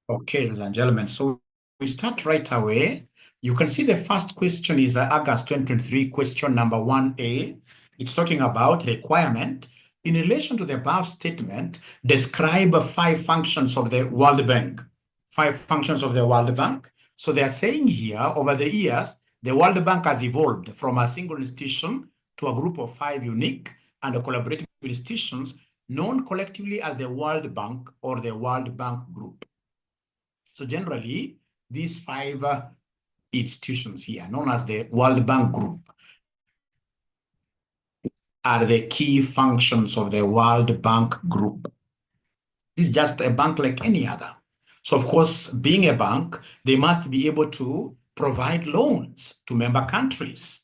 Okay, ladies and gentlemen, so we start right away. You can see the first question is August 2023, question number 1A. It's talking about requirement. In relation to the above statement, describe 5 functions of the World Bank. 5 functions of the World Bank. So they are saying here, over the years, the World Bank has evolved from a single institution to a group of 5 unique and collaborative institutions known collectively as the World Bank or the World Bank Group. So generally, these 5 institutions here, known as the World Bank Group, are the key functions of the World Bank Group. This is just a bank like any other. So of course, being a bank, they must be able to provide loans to member countries.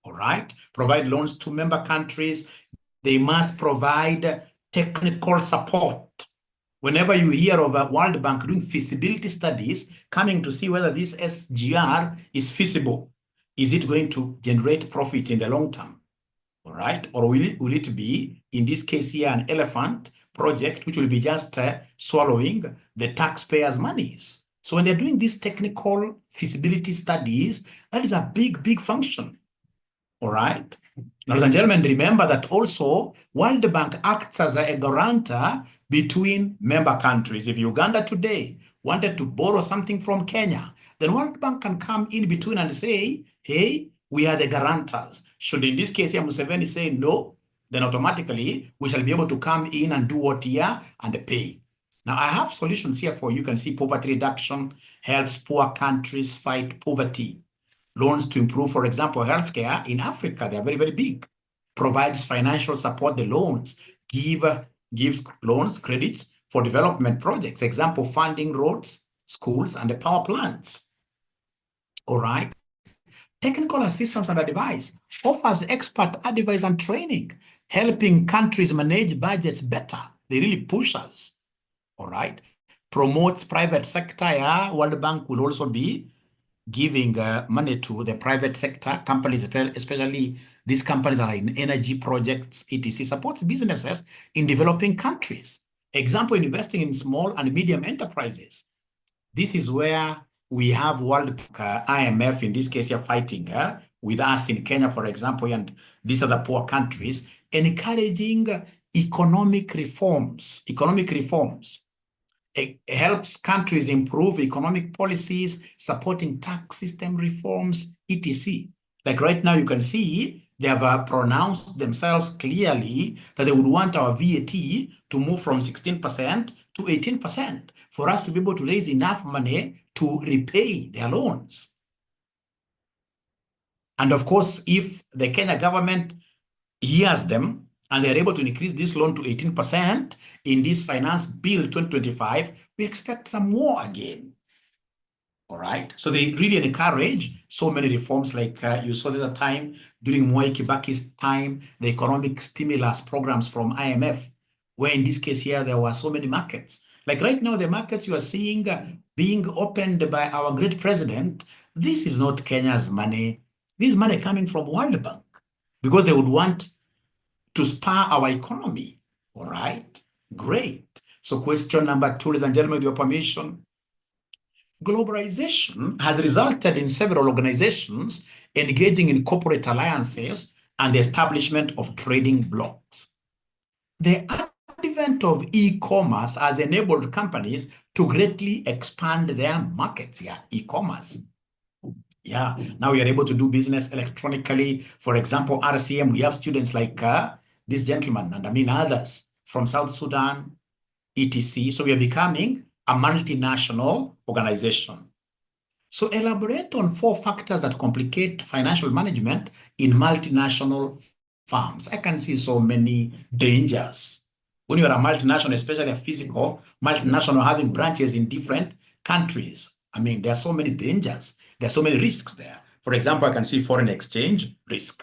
All right? Provide loans to member countries. They must provide technical support. Whenever you hear of a World Bank doing feasibility studies, coming to see whether this SGR is feasible, is it going to generate profit in the long term? All right? Or will it be, in this case here, an elephant project, which will be just swallowing the taxpayers' monies? So when they're doing these technical feasibility studies, that is a big, big function. All right? Now, ladies and gentlemen, remember that also World Bank acts as a guarantor between member countries. If Uganda today wanted to borrow something from Kenya, then World Bank can come in between and say, hey, we are the guarantors. Should in this case here Museveni say no, then automatically we shall be able to come in and do what here and pay. Now, I have solutions here for you. You can see poverty reduction helps poor countries fight poverty. Loans to improve, for example, healthcare in Africa, they are very, very big. Provides financial support. The loans gives loans, credits for development projects. Example, funding roads, schools, and the power plants. All right. Technical assistance and advice. Offers expert advice and training, helping countries manage budgets better. They really push us. All right. Promotes private sector. Yeah. World Bank will also be giving money to the private sector, companies, especially these companies are in energy projects, etc. Supports businesses in developing countries. Example, investing in small and medium enterprises. This is where we have World IMF, in this case, you're fighting with us in Kenya, for example, and these other poor countries, encouraging economic reforms. It helps countries improve economic policies, supporting tax system reforms, etc. Like right now, you can see they have pronounced themselves clearly that they would want our VAT to move from 16% to 18% for us to be able to raise enough money to repay their loans. And of course, if the Kenya government hears them, and they're able to increase this loan to 18% in this finance bill 2025, we expect some more again. All right. So they really encourage so many reforms, like you saw the other time during 𝗥𝗖𝗂𝗍𝗶𝗖𝗲 𝗢𝗍 time, the economic stimulus programs from IMF, where in this case here, there were so many markets. Like right now, the markets you are seeing being opened by our great president, this is not Kenya's money. This is money coming from World Bank, because they would want to spur our economy. All right, great. So question number 2, ladies and gentlemen, with your permission. Globalization has resulted in several organizations engaging in corporate alliances and the establishment of trading blocs. The advent of e-commerce has enabled companies to greatly expand their markets. Yeah, e-commerce. Yeah, now we are able to do business electronically. For example, RCM, we have students like this gentleman, and I mean others from South Sudan, etc. So we are becoming a multinational organization. So elaborate on 4 factors that complicate financial management in multinational firms. I can see so many dangers. When you are a multinational, especially a physical multinational having branches in different countries, I mean, there are so many dangers. There are so many risks there. For example, I can see foreign exchange risk.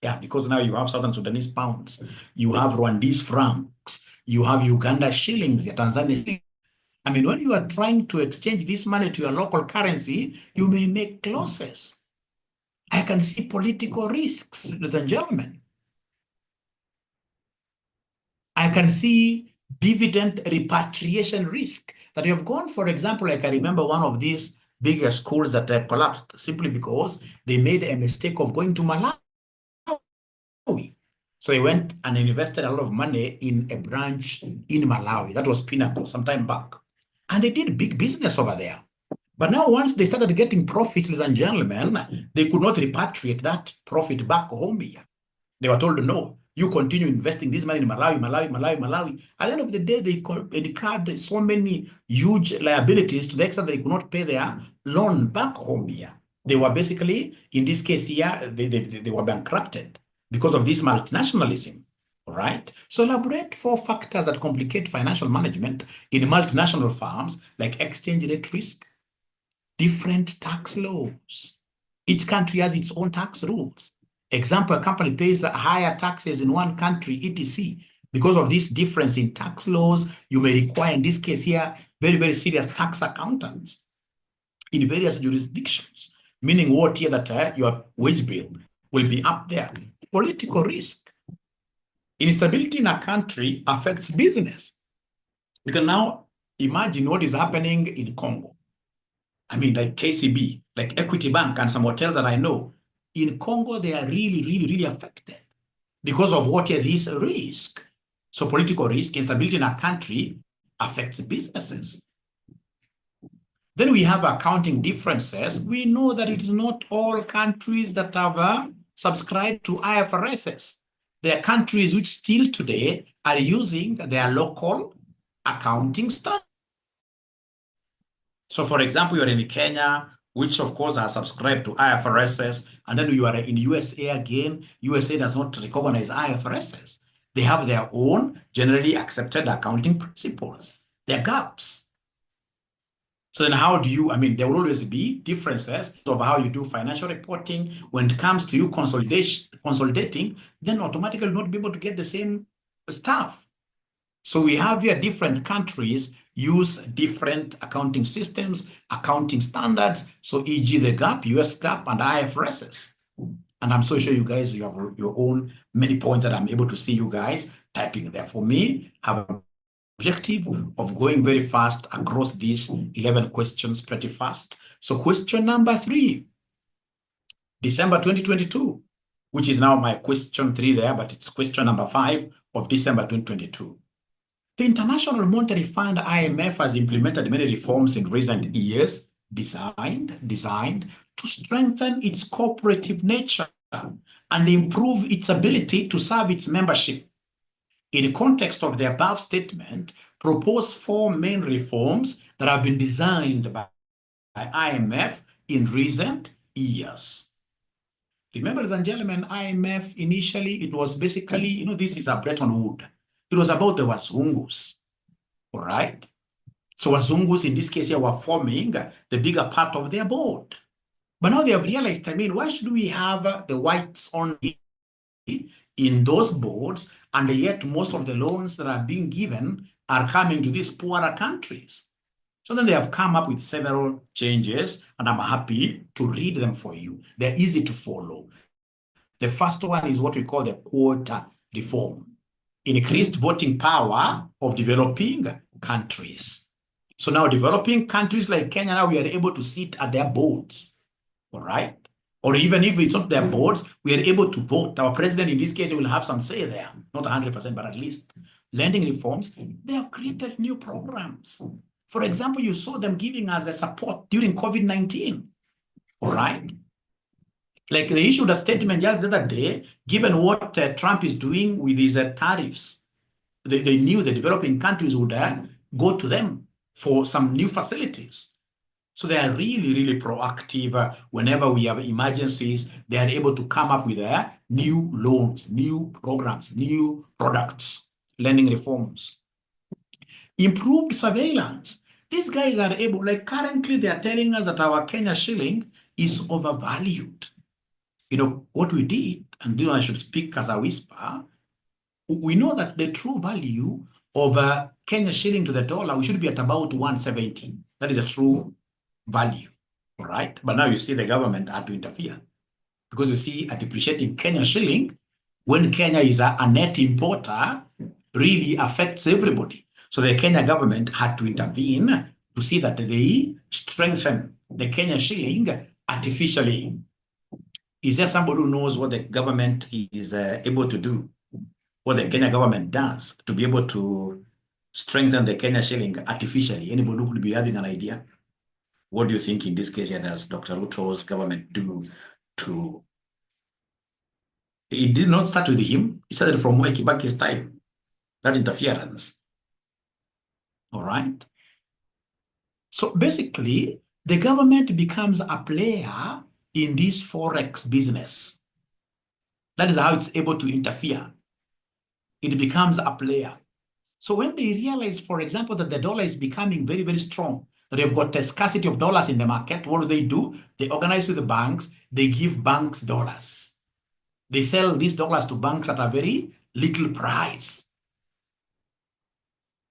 Yeah, because now you have Southern Sudanese pounds, you have Rwandese francs, you have Uganda shillings, the Tanzania. I mean, when you are trying to exchange this money to your local currency, you may make losses. I can see political risks, ladies and gentlemen. I can see dividend repatriation risk. that you have gone, for example, like I remember one of these bigger schools that collapsed simply because they made a mistake of going to Malawi. So they went and invested a lot of money in a branch in Malawi. That was Pinnacle some time back. And they did big business over there. But now once they started getting profits, ladies and gentlemen, they could not repatriate that profit back home here. They were told, no, you continue investing this money in Malawi. At the end of the day, they incurred so many huge liabilities to the extent that they could not pay their loan back home here. They were basically, in this case here, they were bankrupted because of this multinationalism. All right. So elaborate 4 factors that complicate financial management in multinational firms, like exchange rate risk, different tax laws. Each country has its own tax rules. Example, a company pays higher taxes in one country, etc. Because of this difference in tax laws, you may require, in this case here, very, very serious tax accountants in various jurisdictions, meaning what here that your wage bill will be up there. Political risk. Instability in a country affects business. Because now, imagine what is happening in Congo. I mean, like KCB, like Equity Bank and some hotels that I know, in Congo, they are really affected because of what is this risk. So political risk, instability in a country affects businesses. Then we have accounting differences. We know that it is not all countries that have subscribed to IFRSs. There are countries which still today are using their local accounting standards. So for example, you're in Kenya, which of course are subscribed to IFRSs, and then you are in USA again. USA does not recognize IFRSs. They have their own generally accepted accounting principles. There are gaps. So then how do you, I mean, there will always be differences of how you do financial reporting. When it comes to you consolidating, then automatically not be able to get the same stuff. So we have here different countries use different accounting systems, accounting standards. So e.g. the GAAP, US GAAP, and IFRSs. And I'm so sure you guys, you have your own many points that I'm able to see you guys typing there. For me, I have an objective of going very fast across these 11 questions pretty fast. So question number 3, December 2022, which is now my question 3 there, but it's question number 5 of December 2022. The International Monetary Fund, IMF, has implemented many reforms in recent years designed to strengthen its cooperative nature and improve its ability to serve its membership. In the context of the above statement, propose 4 main reforms that have been designed by IMF in recent years. Remember, ladies and gentlemen, IMF initially, it was basically, this is a Bretton Woods. It was about the Wazungus, all right? So Wazungus, in this case here, were forming the bigger part of their board. But now they have realized, I mean, why should we have the whites only in those boards, and yet most of the loans that are being given are coming to these poorer countries? So then they have come up with several changes, and I'm happy to read them for you. They're easy to follow. The first one is what we call the quota reform. Increased voting power of developing countries. So now developing countries like Kenya, now we are able to sit at their boards, all right? Or even if it's not their boards, we are able to vote. Our president, in this case, will have some say there, not 100%, but at least. Lending reforms, they have created new programs. For example, you saw them giving us a support during COVID-19, all right? Like they issued a statement just the other day, given what Trump is doing with his tariffs. They knew the developing countries would go to them for some new facilities. So they are really proactive. Whenever we have emergencies, they are able to come up with new loans, new programs, new products, lending reforms. Improved surveillance. These guys are able, like currently they are telling us that our Kenya shilling is overvalued. What we did, and I should speak as a whisper, we know that the true value of Kenya shilling to the dollar, we should be at about 170. That is a true value, all right? But now you see the government had to interfere because you see a depreciating Kenya shilling when Kenya is a net importer really affects everybody. So the Kenya government had to intervene to see that they strengthen the Kenya shilling artificially. Is there somebody who knows what the government is able to do, what the Kenya government does to be able to strengthen the Kenya shilling artificially? Anybody who could be having an idea? What do you think in this case here does Dr. Ruto's government do to... It did not start with him. It started from Mwai Kibaki's time, that interference. All right? So basically, the government becomes a player in this forex business. That is how it's able to interfere. It becomes a player. So when they realize, for example, that the dollar is becoming very, very strong, that they've got a scarcity of dollars in the market, what do? They organize with the banks. They give banks dollars. They sell these dollars to banks at a very little price.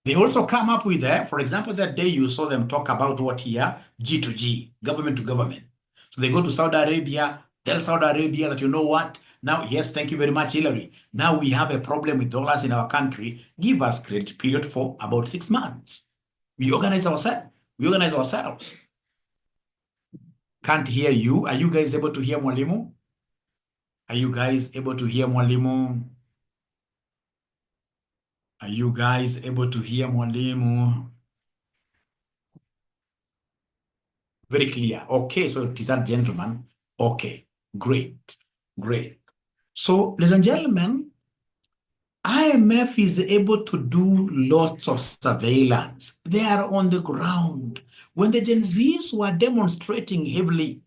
They also come up with, for example, that day you saw them talk about what here? G2G, government to government. So they go to Saudi Arabia, tell Saudi Arabia that, you know what? Now, yes, thank you very much, Hillary. Now we have a problem with dollars in our country. Give us credit period for about 6 months. We organize ourselves. Can't hear you. Are you guys able to hear Mwalimu? Are you guys able to hear Mwalimu? Are you guys able to hear Mwalimu? Very clear. Okay, so it is that gentleman. Okay, great. So, ladies and gentlemen, IMF is able to do lots of surveillance. They are on the ground. When the Gen Zs were demonstrating heavily,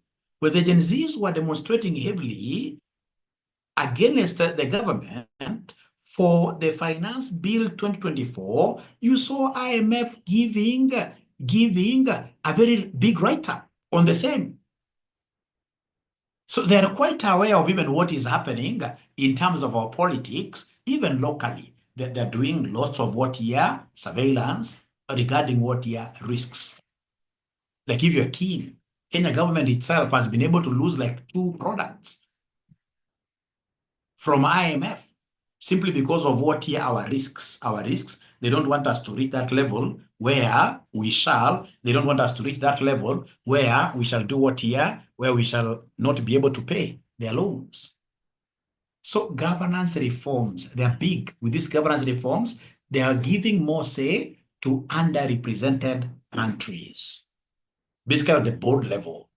against the government for the Finance Bill 2024, you saw IMF giving a very big write-up on the same. So they're quite aware of even what is happening in terms of our politics, even locally. They're doing lots of what here, surveillance regarding what here, risks. Like if you're keen, Kenya government itself has been able to lose like 2 products from IMF simply because of what here, our risks. They don't want us to reach that level where we shall, they don't want us to reach that level where we shall do what here, where we shall not be able to pay their loans. So governance reforms, they are big. With these governance reforms, they are giving more say to underrepresented countries. Basically at the board level,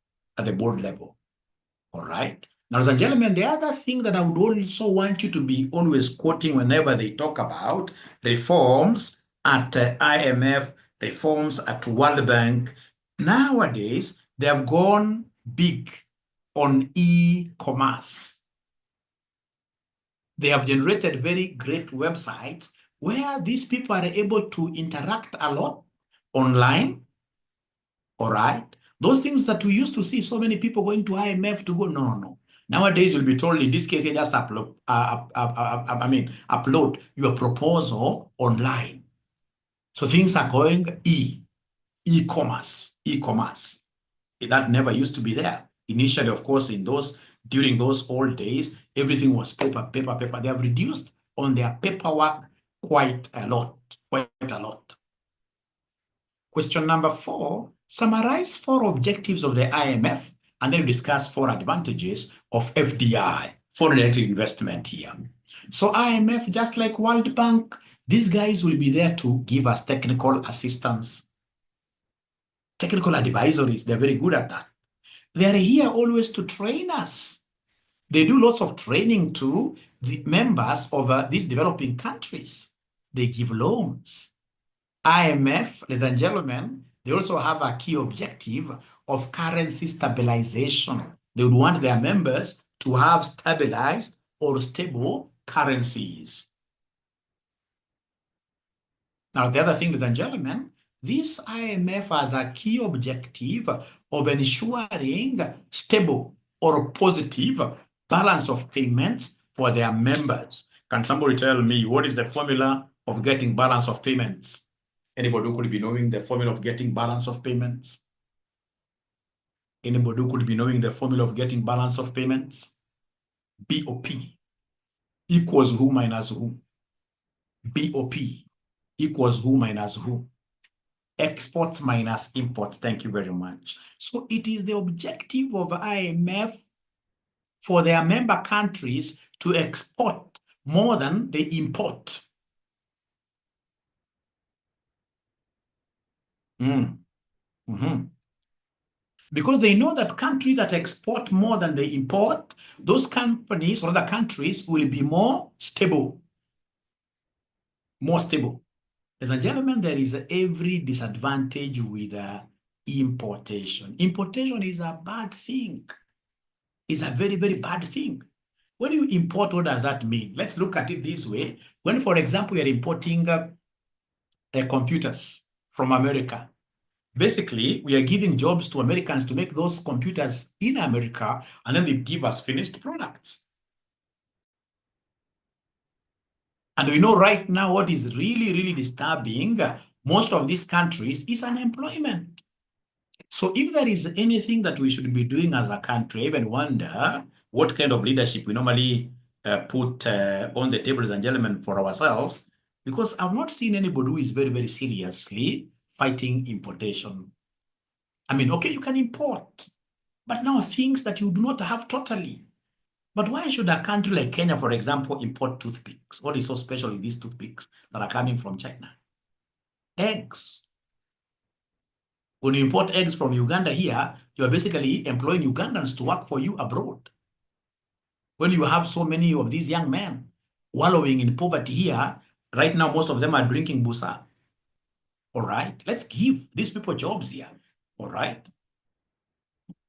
all right? Now, ladies and gentlemen, the other thing that I would also want you to be always quoting whenever they talk about reforms at IMF, reforms at World Bank, nowadays, they have gone big on e-commerce. They have generated very great websites where these people are able to interact a lot online, all right? Those things that we used to see so many people going to IMF to go, no. Nowadays, you'll be told, in this case, you just upload your proposal online. So things are going e-commerce. That never used to be there. Initially, of course, during those old days, everything was paper. They have reduced on their paperwork quite a lot. Question number 4, summarize 4 objectives of the IMF, and then discuss 4 advantages of FDI, foreign direct investment here. So IMF, just like World Bank, these guys will be there to give us technical assistance, technical advisories. They're very good at that. They're here always to train us. They do lots of training to the members of these developing countries. They give loans. IMF, ladies and gentlemen, they also have a key objective of currency stabilization. They would want their members to have stabilized or stable currencies. Now, the other thing, ladies and gentlemen, this IMF has a key objective of ensuring stable or positive balance of payments for their members. Can somebody tell me what is the formula of getting balance of payments? Anybody who could be knowing the formula of getting balance of payments? Anybody who could be knowing the formula of getting balance of payments? BOP equals who minus who? BOP equals who minus who? Exports minus imports. Thank you very much. So it is the objective of IMF for their member countries to export more than they import. Because they know that countries that export more than they import, those companies or other countries will be more stable. More stable. Ladies and gentlemen, there is every disadvantage with importation. Importation is a bad thing. It's a very, very bad thing. When you import, what does that mean? Let's look at it this way. When, for example, you're importing computers from America, basically, we are giving jobs to Americans to make those computers in America, and then they give us finished products. And we know right now what is really, really disturbing most of these countries is unemployment. So if there is anything that we should be doing as a country, I even wonder what kind of leadership we normally put on the table, ladies and gentlemen, for ourselves, because I've not seen anybody who is very, very seriously fighting importation. I mean, okay, you can import, but now things that you do not have totally. But why should a country like Kenya, for example, import toothpicks? What is so special in these toothpicks that are coming from China? Eggs. When you import eggs from Uganda here, you are basically employing Ugandans to work for you abroad. When you have so many of these young men wallowing in poverty here, right now, most of them are drinking busa. All right, let's give these people jobs here. All right.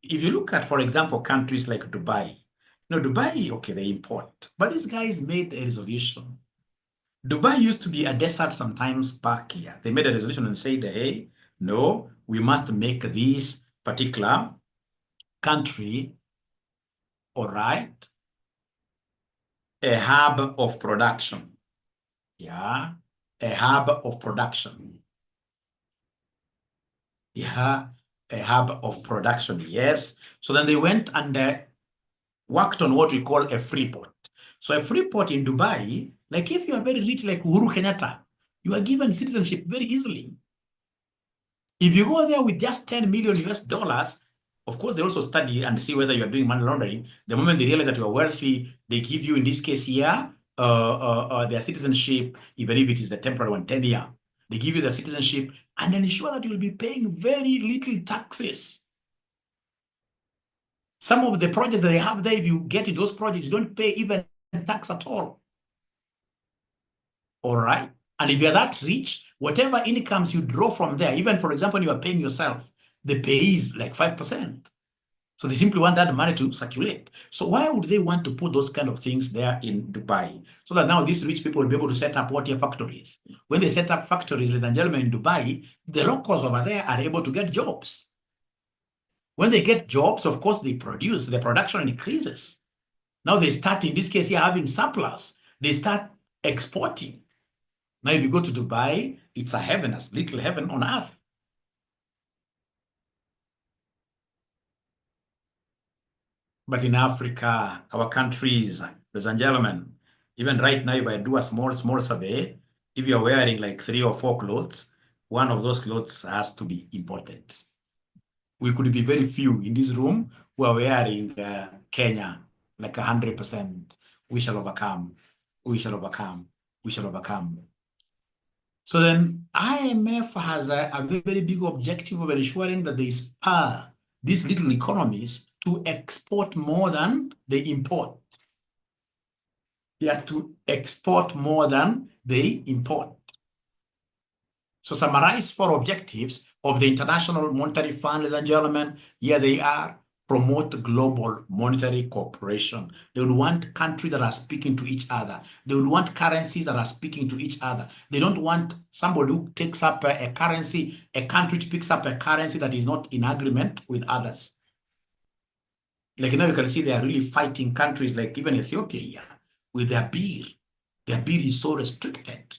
If you look at, for example, countries like Dubai, Dubai, okay, they import, but these guys made a resolution. Dubai used to be a desert sometimes back here. They made a resolution and said, hey, no, we must make this particular country, all right, a hub of production. Yeah, a hub of production. Yeah, a hub of production, yes. So then they went and worked on what we call a free port. So a free port in Dubai, like if you are very rich like Uhuru Kenyatta, you are given citizenship very easily. If you go there with just 10 million US dollars, of course, they also study and see whether you are doing money laundering. The moment they realize that you are wealthy, they give you, in this case here, their citizenship, even if it is the temporary one, 10 year. They give you the citizenship and ensure that you will be paying very little taxes. Some of the projects that they have there, if you get into those projects, you don't pay even tax at all. All right? And if you're that rich, whatever incomes you draw from there, even, for example, you are paying yourself, the pay is like 5%. So they simply want that money to circulate. So why would they want to put those kind of things there in Dubai? So that now these rich people will be able to set up water factories. When they set up factories, ladies and gentlemen, in Dubai, the locals over there are able to get jobs. When they get jobs, of course, they produce, the production increases. Now they start, in this case here, having surplus. They start exporting. Now, if you go to Dubai, it's a heaven, a little heaven on earth. But in Africa, our countries, ladies and gentlemen, even right now, if I do a small survey, if you're wearing like 3 or 4 clothes, one of those clothes has to be imported. We could be very few in this room who are wearing Kenya, like 100%. We shall overcome. We shall overcome. We shall overcome. So then IMF has a very big objective of ensuring that they spur these little economies to export more than they import. Yeah, to export more than they import. So summarize 4 objectives of the International Monetary Fund, ladies and gentlemen. Here they are. Promote global monetary cooperation. They would want countries that are speaking to each other. They would want currencies that are speaking to each other. They don't want somebody who takes up a currency, a country picks up a currency that is not in agreement with others. Like now you can see they are really fighting countries like even Ethiopia here with their beer. Their beer is so restricted.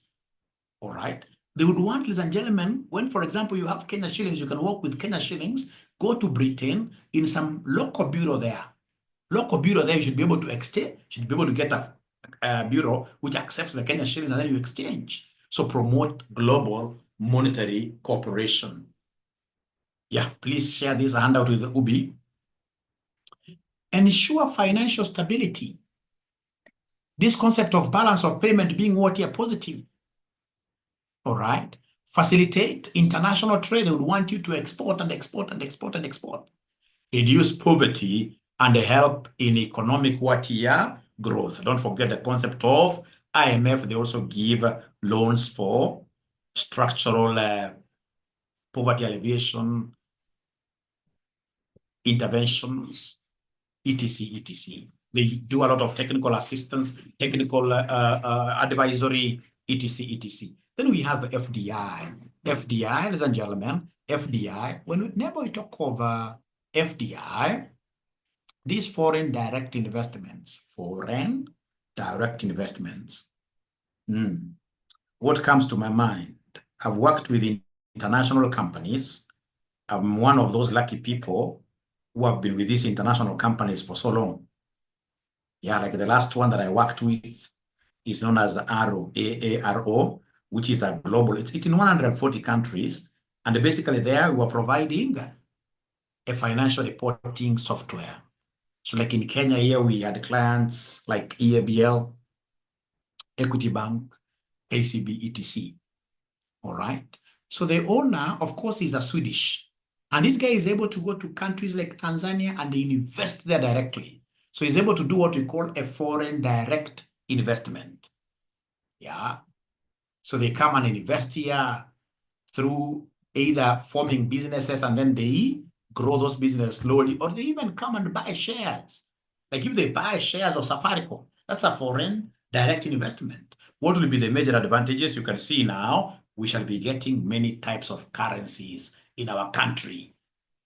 All right. They would want, ladies and gentlemen, when, for example, you have Kenya shillings, you can work with Kenya shillings, go to Britain in some local bureau there. Local bureau there, you should be able to exchange, you should be able to get a bureau which accepts the Kenya shillings and then you exchange. So promote global monetary cooperation. Yeah, please share this handout with Ubi. Ensure financial stability. This concept of balance of payment being what here positive. All right. Facilitate international trade. They would want you to export and export and export and export. Reduce poverty and help in economic what here growth. Don't forget the concept of IMF. They also give loans for structural poverty alleviation, interventions, etc., etc. They do a lot of technical assistance, technical advisory, etc., etc. Then we have FDI. FDI, ladies and gentlemen, FDI, whenever we talk of FDI, these foreign direct investments, what comes to my mind? I've worked with international companies. I'm one of those lucky people who have been with these international companies for so long. Yeah, like the last one that I worked with is known as AARO, AARO, which is a global, it's in 140 countries. And basically there we were providing a financial reporting software. So like in Kenya here, we had clients like EABL, Equity Bank, KCB, etc. All right. So the owner, of course, is a Swedish. And this guy is able to go to countries like Tanzania and invest there directly. So he's able to do what we call a foreign direct investment. Yeah. So they come and invest here through either forming businesses and then they grow those businesses slowly, or they even come and buy shares. Like if they buy shares of Safaricom, that's a foreign direct investment. What will be the major advantages? You can see now, we shall be getting many types of currencies in our country.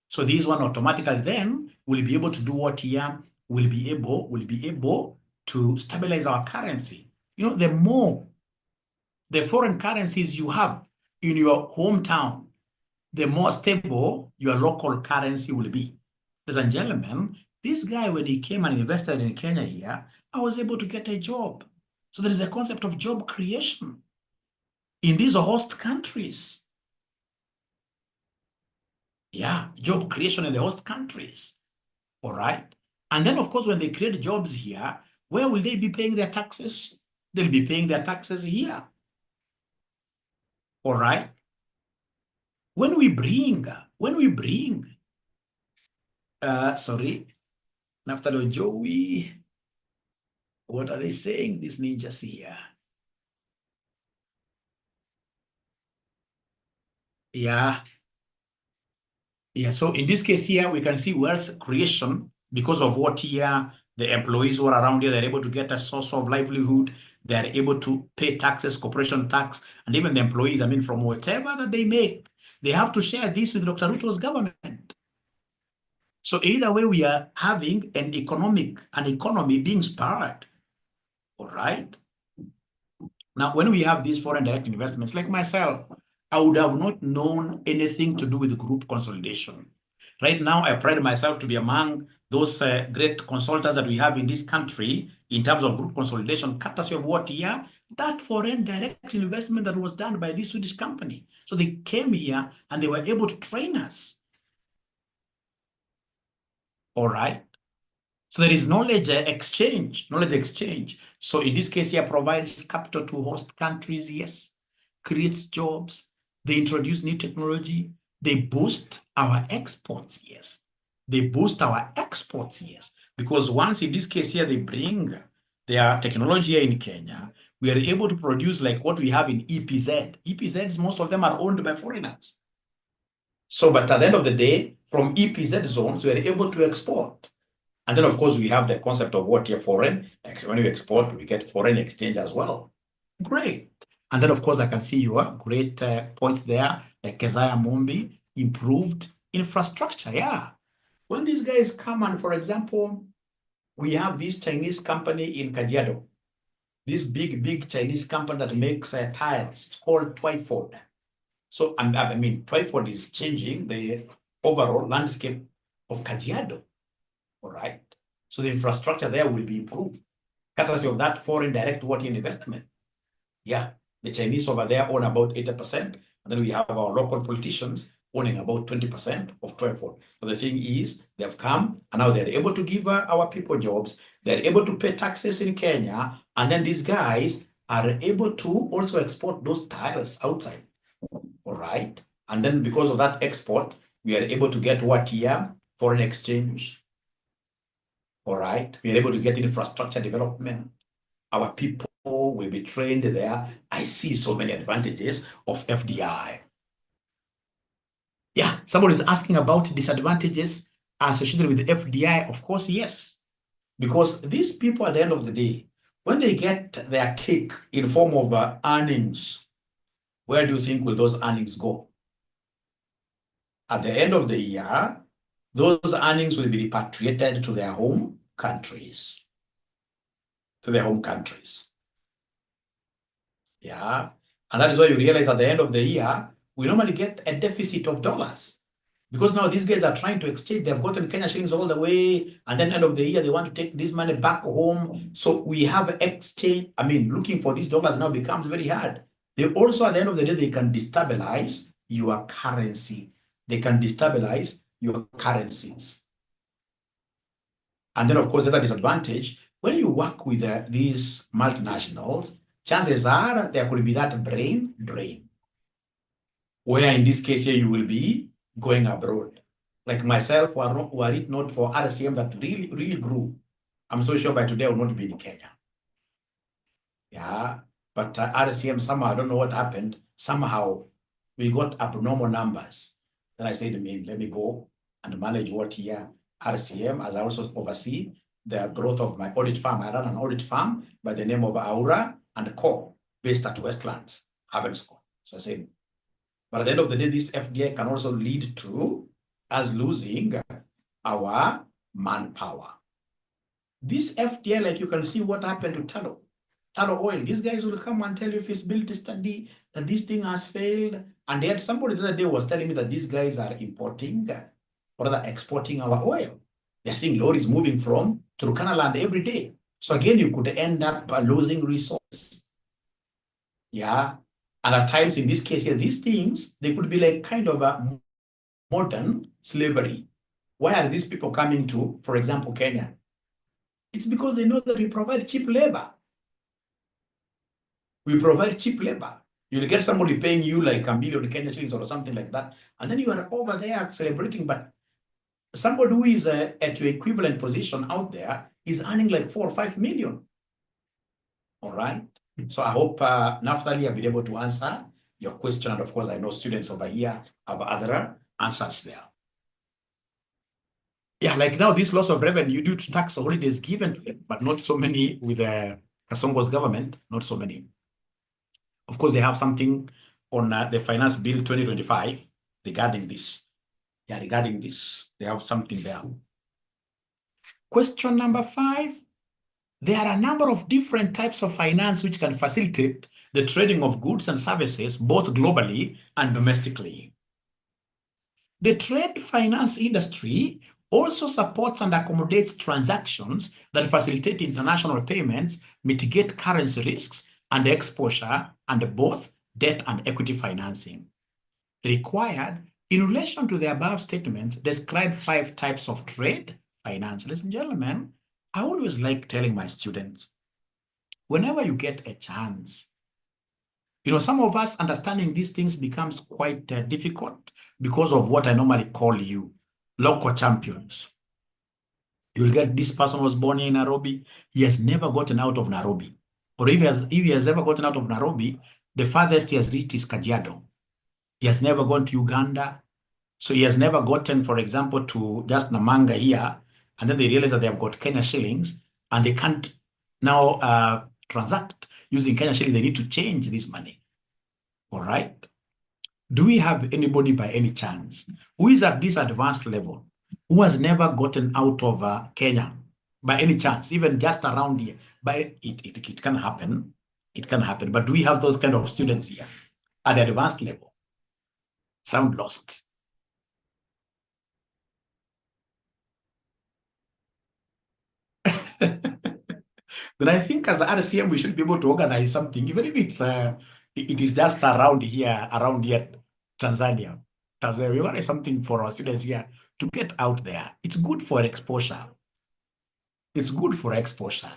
So this one automatically then will be able to do what here? Will be able to stabilize our currency. You know, the more the foreign currencies you have in your hometown, the more stable your local currency will be. Ladies and gentlemen, this guy, when he came and invested in Kenya here, I was able to get a job. So there is a concept of job creation in these host countries. Yeah, job creation in the host countries. All right. And then, of course, when they create jobs here, where will they be paying their taxes? They'll be paying their taxes here. All right. When we bring, sorry, Naftalo Joey, what are they saying? These ninjas here. Yeah. Yeah, so in this case here, we can see wealth creation because of what here the employees who are around here, they're able to get a source of livelihood. They're able to pay taxes, corporation tax, and even the employees, I mean, from whatever that they make, they have to share this with Dr. Ruto's government. So either way, we are having an economy being spurred. All right. Now, when we have these foreign direct investments, like myself, I would have not known anything to do with group consolidation. Right now, I pride myself to be among those great consultants that we have in this country in terms of group consolidation, courtesy of what here? That foreign direct investment that was done by this Swedish company. So they came here and they were able to train us. All right. So there is knowledge exchange. So in this case here, provides capital to host countries, yes. Creates jobs. They introduce new technology. They boost our exports, yes. Because once in this case here, they bring their technology here in Kenya, we are able to produce like what we have in EPZ. EPZs, most of them are owned by foreigners. So, but at the end of the day, from EPZ zones, we are able to export. And then, of course, we have the concept of what here foreign. When we export, we get foreign exchange as well. Great. And then, of course, I can see your great points there, like 𝗥𝗖𝗠 improved infrastructure. Yeah. When these guys come and, for example, we have this Chinese company in Kajiado, this big Chinese company that makes tiles. It's called Twyford. So, and I mean, Twyford is changing the overall landscape of Kajiado. All right. So the infrastructure there will be improved, courtesy of that foreign direct water investment. Yeah. The Chinese over there own about 80%, and then we have our local politicians owning about 20% of 12. But the thing is, they've come and now they're able to give our people jobs. They're able to pay taxes in Kenya, and then these guys are able to also export those tiles outside. All right. And then because of that export, we are able to get what here? Foreign exchange. All right. We are able to get infrastructure development. Our people will be trained there. I see so many advantages of FDI. Yeah, somebody is asking about disadvantages associated with FDI. Of course, yes. Because these people at the end of the day, when they get their cake in form of earnings, where do you think will those earnings go? At the end of the year, those earnings will be repatriated to their home countries. Yeah. And that is why you realize at the end of the year, we normally get a deficit of dollars. Because now these guys are trying to exchange, they've gotten Kenya shillings all the way, and then end of the year, they want to take this money back home. So we have exchange, looking for these dollars now becomes very hard. They also, at the end of the day, they can destabilize your currency. They can destabilize your currencies. And then, of course, the other disadvantage, when you work with these multinationals, chances are there could be that brain drain, where in this case here, you will be going abroad. Like myself, were it not for RCM that really grew, I'm so sure by today I will not be in Kenya. Yeah, but RCM somehow, I don't know what happened, somehow we got abnormal numbers. Then I said, let me go and manage what here, RCM, as I also oversee the growth of my audit firm. I run an audit firm by the name of Aura and Co, based at Westlands, Havensco. So I said, but at the end of the day, this FDI can also lead to us losing our manpower. This FDI, like you can see what happened to Talo Oil. These guys will come and tell you if it's built a study that this thing has failed. And yet somebody the other day was telling me that these guys are importing or rather exporting our oil. They're seeing lorries moving from Turkana land every day. So again, you could end up losing resources. Yeah. And at times in this case here, these things, they could be like kind of a modern slavery. Why are these people coming to, for example, Kenya? It's because they know that we provide cheap labor. We provide cheap labor. You'll get somebody paying you like $1 million Kenya shillings or something like that. And then you are over there celebrating. But somebody who is at your equivalent position out there is earning like 4 or 5 million. All right. So I hope, Naftali, I've been able to answer your question. And of course, I know students over here have other answers there. Yeah, like now this loss of revenue due to tax holidays given to them, but not so many with Kasongo's government, not so many. Of course, they have something on the Finance Bill 2025 regarding this. Yeah, regarding this, they have something there. Question number 5. There are a number of different types of finance which can facilitate the trading of goods and services, both globally and domestically. The trade finance industry also supports and accommodates transactions that facilitate international payments, mitigate currency risks and exposure, and both debt and equity financing. Required in relation to the above statements, describe 5 types of trade finance. Ladies and gentlemen, I always like telling my students, whenever you get a chance, some of us understanding these things becomes quite difficult because of what I normally call you, local champions. You'll get this person was born in Nairobi. He has never gotten out of Nairobi. Or if he has ever gotten out of Nairobi, the farthest he has reached is Kajiado. He has never gone to Uganda. So he has never gotten, for example, to just Namanga here. And then they realize that they have got Kenya shillings and they can't now transact using Kenya shillings. They need to change this money. All right. Do we have anybody by any chance who is at this advanced level, who has never gotten out of Kenya by any chance, even just around here? But it can happen. It can happen. But do we have those kind of students here at the advanced level? Sound lost. Then I think as RCM, we should be able to organize something, even if it's it is just around here, Tanzania. We want something for our students here to get out there. It's good for exposure. It's good for exposure.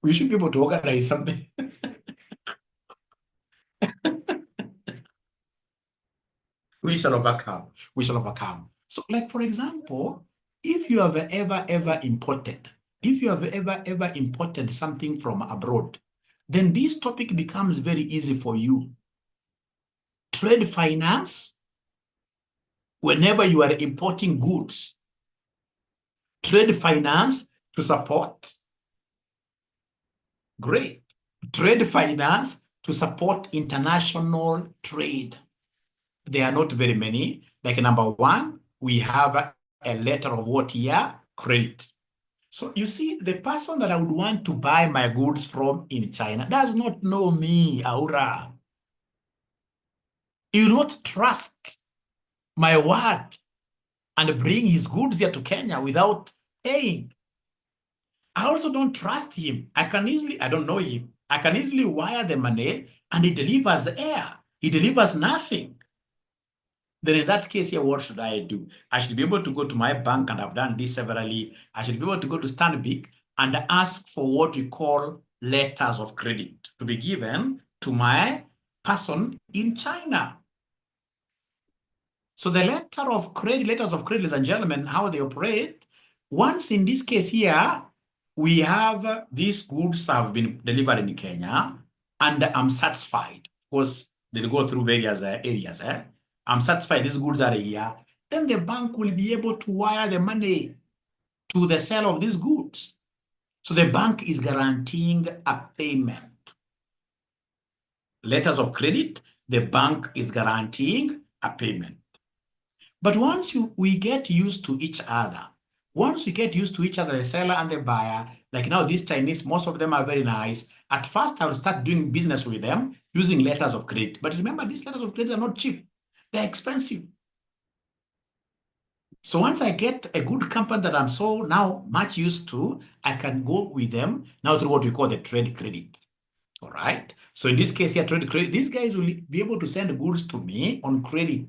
We should be able to organize something. We shall overcome. We shall overcome. So, like, for example, if you have ever imported, something from abroad, then this topic becomes very easy for you. Trade finance, whenever you are importing goods, trade finance to support. Great. Trade finance to support international trade. There are not very many. Like number one, we have a letter of what here? Credit. So you see, the person that I would want to buy my goods from in China does not know me, Aura. He will not trust my word and bring his goods here to Kenya without paying. I also don't trust him. I don't know him. I can easily wire the money and he delivers air. He delivers nothing. Then in that case here, what should I do? I should be able to go to my bank, and I've done this severally. I should be able to go to Stanbic and ask for what we call letters of credit to be given to my person in China. So the letters of credit, ladies and gentlemen, how they operate. Once in this case here, we have these goods have been delivered in Kenya, and I'm satisfied. Of course, they go through various areas. I'm satisfied these goods are here. Then the bank will be able to wire the money to the seller of these goods. So the bank is guaranteeing a payment. Letters of credit, the bank is guaranteeing a payment. But once we get used to each other, the seller and the buyer, like now these Chinese, most of them are very nice. At first, I will start doing business with them using letters of credit. But remember, these letters of credit are not cheap. They're expensive. So once I get a good company that I'm so now much used to, I can go with them now through what we call the trade credit. All right. So in this case here, trade credit, these guys will be able to send goods to me on credit.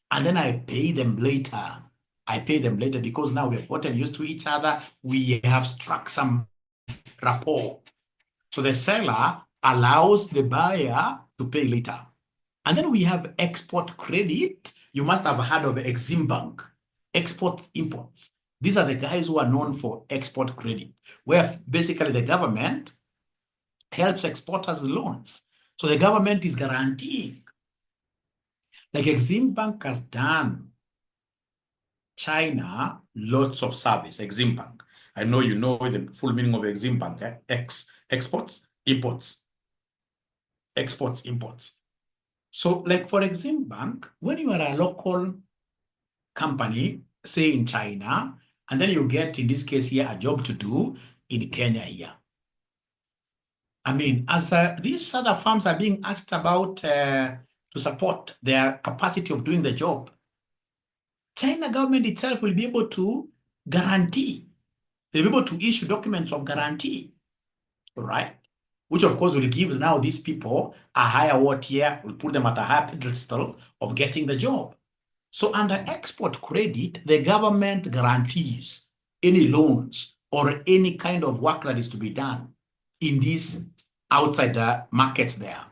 And then I pay them later. Because now we've gotten used to each other. We have struck some rapport. So the seller allows the buyer to pay later. And then we have export credit. You must have heard of Exim Bank, export imports. These are the guys who are known for export credit, where basically the government helps exporters with loans. So the government is guaranteeing. Like Exim Bank has done China lots of service. Exim Bank. I know you know the full meaning of Exim Bank. Exports, imports. Exports, imports. So like for Exim Bank, when you are a local company, say in China, and then you get, in this case here, a job to do in Kenya here. I mean, as these other firms are being asked about to support their capacity of doing the job, China government itself will be able to guarantee. They'll be able to issue documents of guarantee, right? Which of course will give now these people a higher what here, will put them at a higher pedestal of getting the job. So under export credit, the government guarantees any loans or any kind of work that is to be done in these outside the markets there.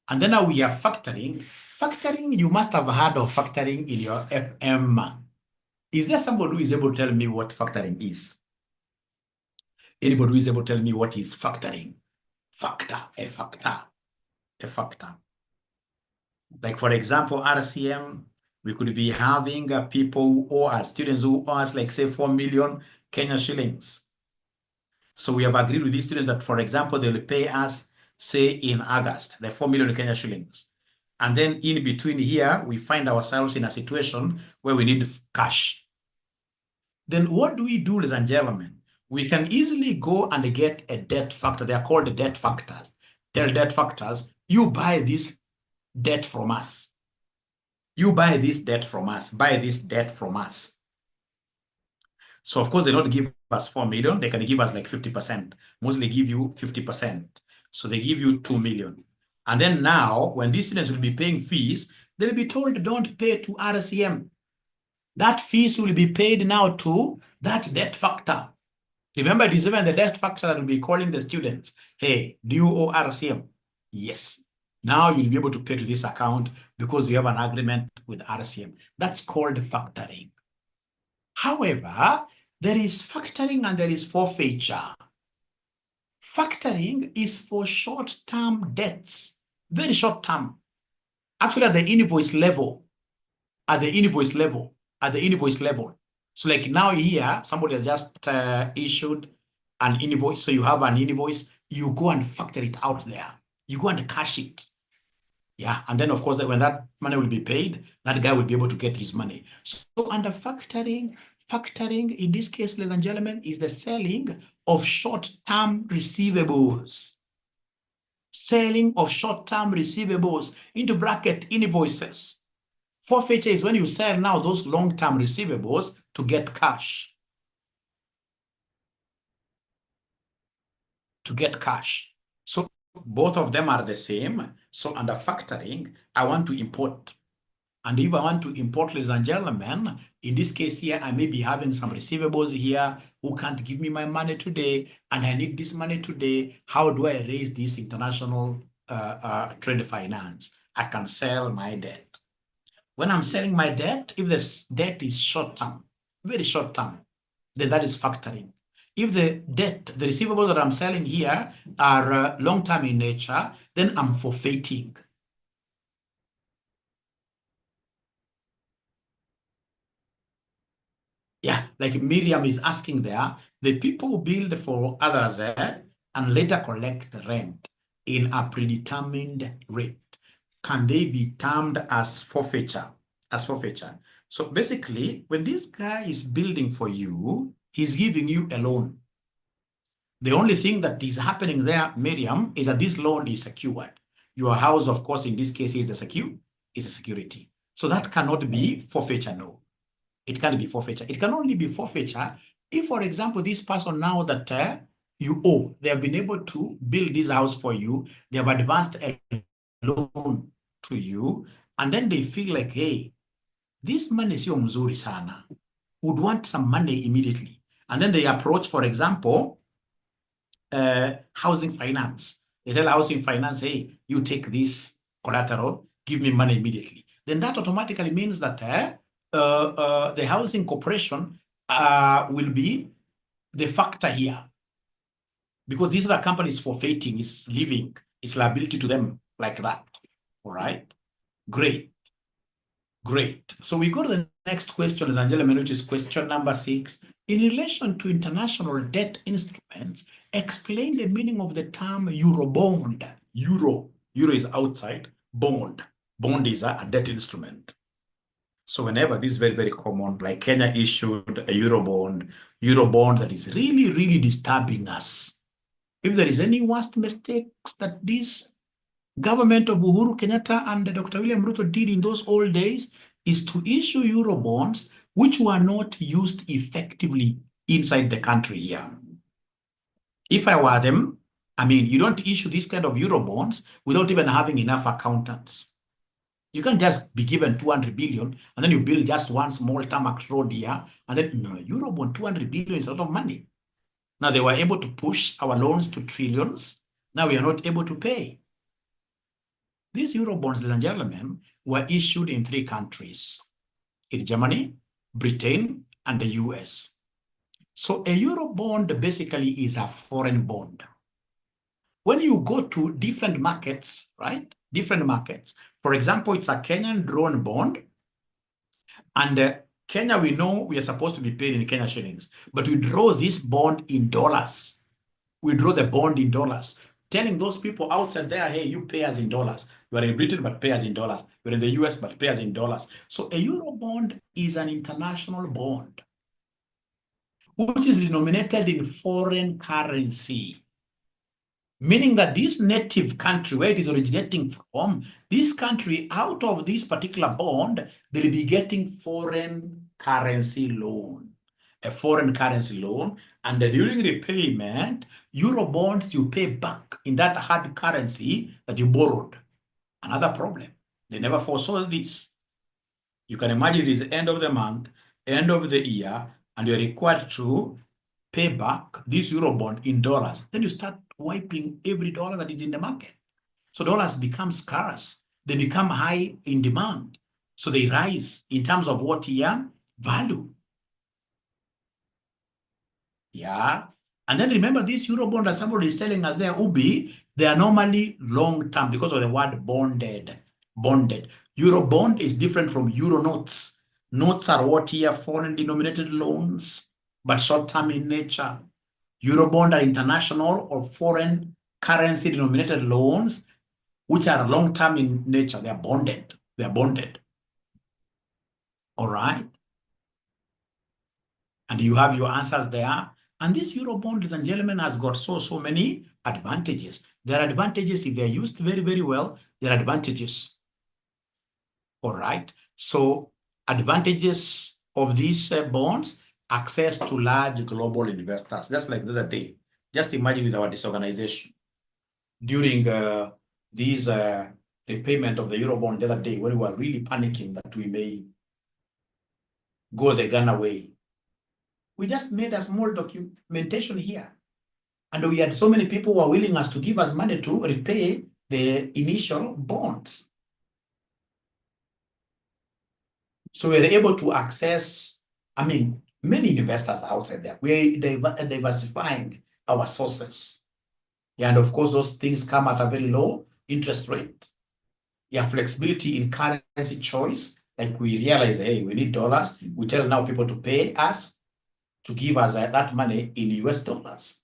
And then now we are factoring. Factoring, you must have heard of factoring in your FM. Is there somebody who is able to tell me what factoring is? Anybody who is able to tell me what is factoring? A factor. Like for example, RCM, we could be having people who owe us, students who owe us like say 4 million Kenya shillings. So we have agreed with these students that, for example, they will pay us, say in August, the 4 million Kenya shillings. And then in between here, we find ourselves in a situation where we need cash. Then what do we do, ladies and gentlemen? We can easily go and get a debt factor. They are called the debt factors. Tell debt factors, you buy this debt from us. You buy this debt from us. Buy this debt from us. So of course, they don't give us 4 million. They can give us like 50%. Mostly give you 50%. So they give you 2 million. And then now, when these students will be paying fees, they'll be told, don't pay to RCM. That fees will be paid now to that debt factor. Remember, it is even the debt factor that will be calling the students, hey, do you owe RCM? Yes. Now you'll be able to pay to this account because you have an agreement with RCM. That's called factoring. However, there is factoring and there is forfeiture. Factoring is for short-term debts, very short-term. Actually, at the invoice level, So like now here, somebody has just issued an invoice. So you have an invoice, you go and factor it out there. You go and cash it. Yeah, and then of course, when that money will be paid, that guy will be able to get his money. So under factoring in this case, ladies and gentlemen, is the selling of short-term receivables. Selling of short-term receivables into bracket invoices. Forfeiture is when you sell now those long-term receivables to get cash. So both of them are the same. So under factoring, I want to import. And if I want to import, ladies and gentlemen, in this case here, I may be having some receivables here who can't give me my money today, and I need this money today. How do I raise this international trade finance? I can sell my debt. When I'm selling my debt, if this debt is short-term, very short-term, then that is factoring. If the debt, the receivables that I'm selling here are long-term in nature, then I'm forfeiting. Yeah, like Miriam is asking there, the people who build for others and later collect rent in a predetermined rate, can they be termed as forfeiture? So basically, when this guy is building for you, he's giving you a loan. The only thing that is happening there, Miriam, is that this loan is secured. Your house, of course, in this case, is a security. So that cannot be forfeiture, no. It can't be forfeiture. It can only be forfeiture if, for example, this person now that you owe, they have been able to build this house for you, they have advanced a loan to you, and then they feel like, hey, this money is mzuri sana, would want some money immediately. And then they approach, for example, housing finance. They tell housing finance, hey, you take this collateral, give me money immediately. Then that automatically means that the housing corporation will be the factor here, because these other companies forfeiting, is leaving its liability to them like that. All right, great. So we go to the next question, ladies and gentlemen, which is question number 6. In relation to international debt instruments, explain the meaning of the term Eurobond. Euro is outside, bond is a debt instrument. So whenever this is very, very common, like Kenya issued a Eurobond that is really, really disturbing us. If there is any worst mistakes that this government of Uhuru Kenyatta and Dr. William Ruto did in those old days, is to issue Eurobonds which were not used effectively inside the country here. If I were them, I mean, you don't issue this kind of Eurobonds without even having enough accountants. You can't just be given 200 billion and then you build just one small tarmac road here, and then, no, Eurobond 200 billion is a lot of money. Now they were able to push our loans to trillions. Now we are not able to pay. These Eurobonds, ladies and gentlemen, were issued in 3 countries, in Germany, Britain, and the US. So a Eurobond basically is a foreign bond. When you go to different markets, right? Different markets. For example, it's a Kenyan drone bond. And Kenya, we know we are supposed to be paid in Kenya shillings, but we draw this bond in dollars. We draw the bond in dollars, telling those people outside there, hey, you pay us in dollars. You are in Britain, but pay us in dollars. You're in the US, but pay us in dollars. So a Eurobond is an international bond, which is denominated in foreign currency, meaning that this native country where it is originating from, this country, out of this particular bond, they'll be getting foreign currency loan. a foreign currency loan, and during repayment, euro bonds you pay back in that hard currency that you borrowed. Another problem. They never foresaw this. You can imagine it is the end of the month, end of the year, and you're required to pay back this euro bond in dollars. Then you start wiping every dollar that is in the market. So dollars become scarce. They become high in demand. So they rise in terms of what year? Value. Yeah. And then remember this euro bond that somebody is telling us there, Ubi, they are normally long-term because of the word bonded. Bonded. Euro bond is different from euro notes. Notes are what year? Foreign denominated loans, but short-term in nature. Euro bond are international or foreign currency denominated loans, which are long-term in nature. They are bonded. They are bonded. All right. And you have your answers there. And this Eurobond, ladies and gentlemen, has got so many advantages. There are advantages if they're used very, very well. There are advantages. All right. So advantages of these bonds, access to large global investors. Just like the other day. Just imagine with our disorganization. During these repayment of the Eurobond the other day, when we were really panicking that we may go the Ghana way, we just made a small documentation here. And we had so many people who were willing us to give us money to repay the initial bonds. So we were able to access, many investors outside there. We're diversifying our sources. Yeah, and of course, those things come at a very low interest rate. Yeah, flexibility in currency choice. Like we realize, hey, we need dollars. We tell now people to pay us to give us that money in US dollars.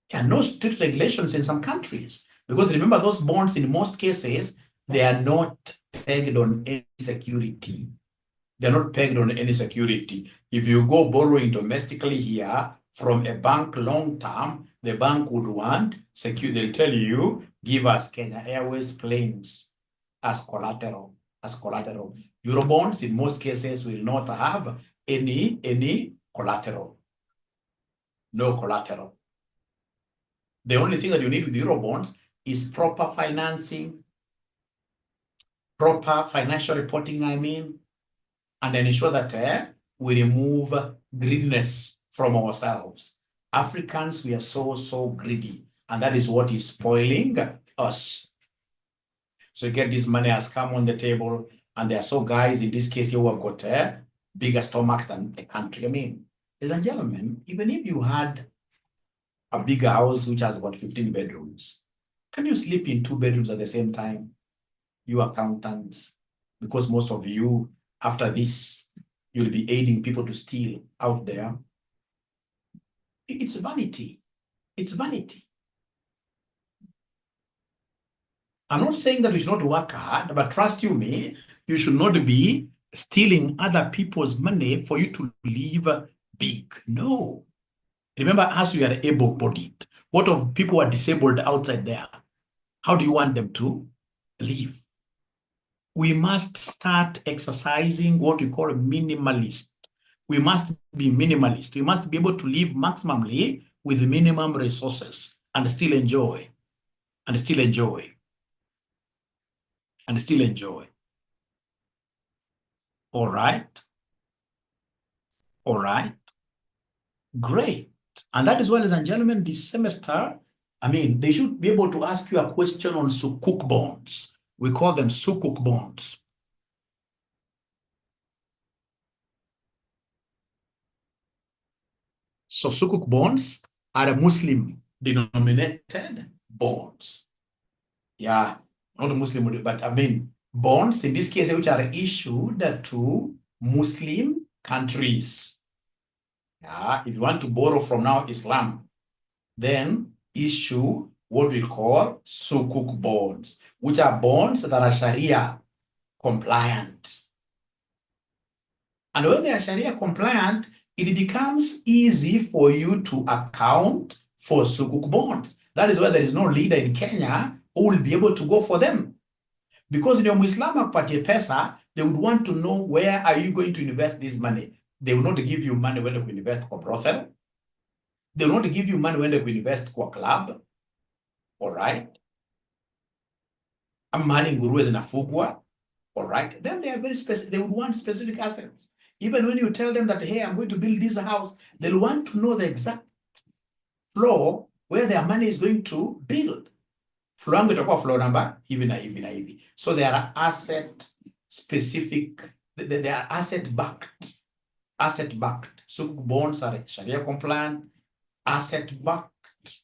There are no strict regulations in some countries. Because remember, those bonds, in most cases, they are not pegged on any security. They're not pegged on any security. If you go borrowing domestically here from a bank long-term, the bank would want security. They'll tell you, give us Kenya Airways planes as collateral. Eurobonds, in most cases, will not have any collateral. No collateral. The only thing that you need with Eurobonds is proper financing, proper financial reporting, and then ensure that we remove greediness from ourselves. Africans, we are so greedy, and that is what is spoiling us. So you get this money has come on the table, and there are so guys in this case here who have got bigger stomachs than the country. Ladies and gentlemen, even if you had a bigger house which has got 15 bedrooms, can you sleep in 2 bedrooms at the same time? You accountants, because most of you, after this, you'll be aiding people to steal out there. It's vanity. It's vanity. I'm not saying that we should not work hard, but trust you me, you should not be stealing other people's money for you to live big. No. Remember, as we are able-bodied, what of people who are disabled outside there? How do you want them to live? We must start exercising what we call minimalist. We must be minimalist. We must be able to live maximally with minimum resources and still enjoy. And still enjoy. And still enjoy. All right. All right. Great. And that is why, ladies and gentlemen, this semester, they should be able to ask you a question on sukuk bonds. We call them sukuk bonds. So sukuk bonds are Muslim denominated bonds. Yeah, not a Muslim, but bonds in this case which are issued to Muslim countries. Yeah, if you want to borrow from now Islam, then issue what we call sukuk bonds, which are bonds that are Sharia compliant. And when they are Sharia compliant, it becomes easy for you to account for sukuk bonds. That is why there is no leader in Kenya who will be able to go for them. Because in your Muslim Party Pesa, they would want to know, where are you going to invest this money? They will not give you money when they invest for brothel. They will not give you money when they invest for club. All right. Money nguruwe zinafugwa. All right. Then they are very specific. They would want specific assets. Even when you tell them that, hey, I'm going to build this house, they'll want to know the exact floor where their money is going to build. Floor yangu itakuwa floor number hivi na hivi na hivi. So they are asset specific. They are asset backed. Asset backed. So bonds are Sharia compliant. Asset backed.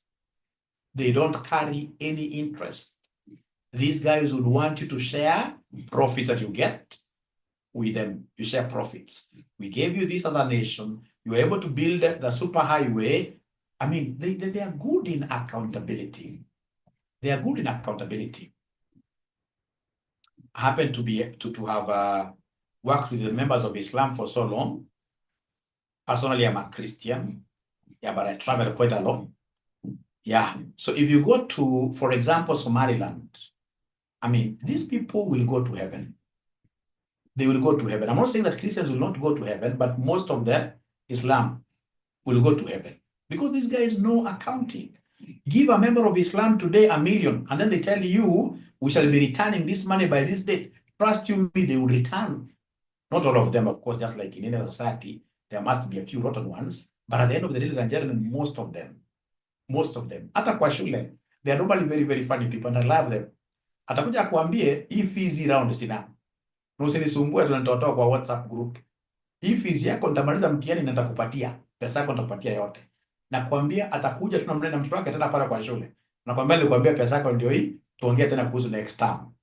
They don't carry any interest. These guys would want you to share profits that you get with them. You share profits. We gave you this as a nation. You were able to build the superhighway. I mean, they are good in accountability. They are good in accountability. I happen to be to have worked with the members of Islam for so long. Personally, I'm a Christian. Yeah, but I travel quite a lot. Yeah. So if you go to, for example, Somaliland, I mean, these people will go to heaven. They will go to heaven. I'm not saying that Christians will not go to heaven, but most of the Islam will go to heaven because these guys know accounting. Give a member of Islam today $1 million, and then they tell you, we shall be returning this money by this date. Trust you me, they will return. Not all of them, of course, just like in any society, there must be a few rotten ones. But at the end of the day, ladies and gentlemen, most of them, hata kwa shule, they are normally very, very funny people, and I love them. Atakuja kuambie, hii fees round sina. Usinisumbue tunatoa kwa WhatsApp group. Hii fees yako nitamaliza mtihani na nitakupatia. Pesa yako nitakupatia yote. Nakwambia atakuja tunamleta mtoto wake tena pale kwa shule. Nakwambia nilikwambia pesa yako ndio hii, tuongee tena kuhusu next term.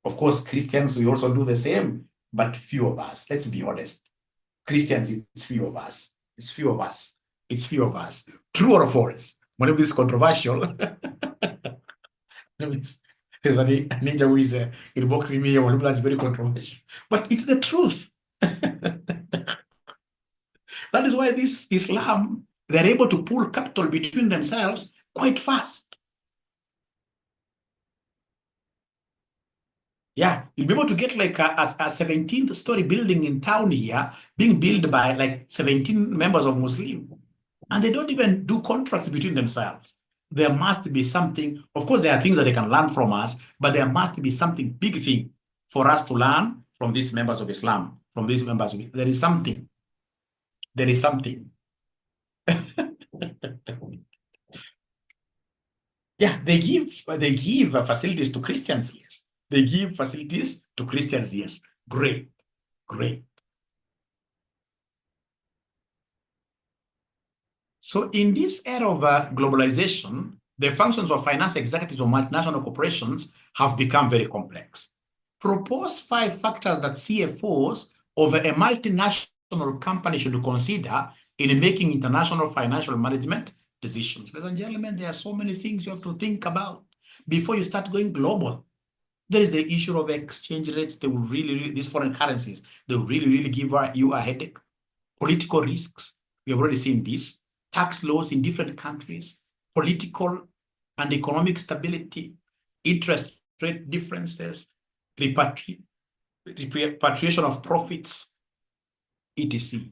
Of course, Christians we also do the same, but few of us. Let's be honest. Christians, it's few of us. It's few of us. It's few of us. True or false? One of this controversial. There's a ninja who is inboxing me, one that's very controversial. But it's the truth. That is why this Islam, they're able to pull capital between themselves quite fast. Yeah, you'll be able to get like a 17th-story building in town here being built by like 17 members of Muslim. And they don't even do contracts between themselves. There must be something. Of course, there are things that they can learn from us, but there must be something big thing for us to learn from these members of Islam, from these members. There is something. There is something. Yeah, they give facilities to Christians, yes. They give facilities to Christians, yes. Great, great. So in this era of globalization, the functions of finance executives of multinational corporations have become very complex. Propose 5 factors that CFOs of a multinational company should consider in making international financial management decisions. Ladies and gentlemen, there are so many things you have to think about before you start going global. There is the issue of exchange rates. They will really, these foreign currencies, they will really give you a headache. Political risks, we have already seen this. Tax laws in different countries, political and economic stability, interest rate differences, repatriation of profits, etc.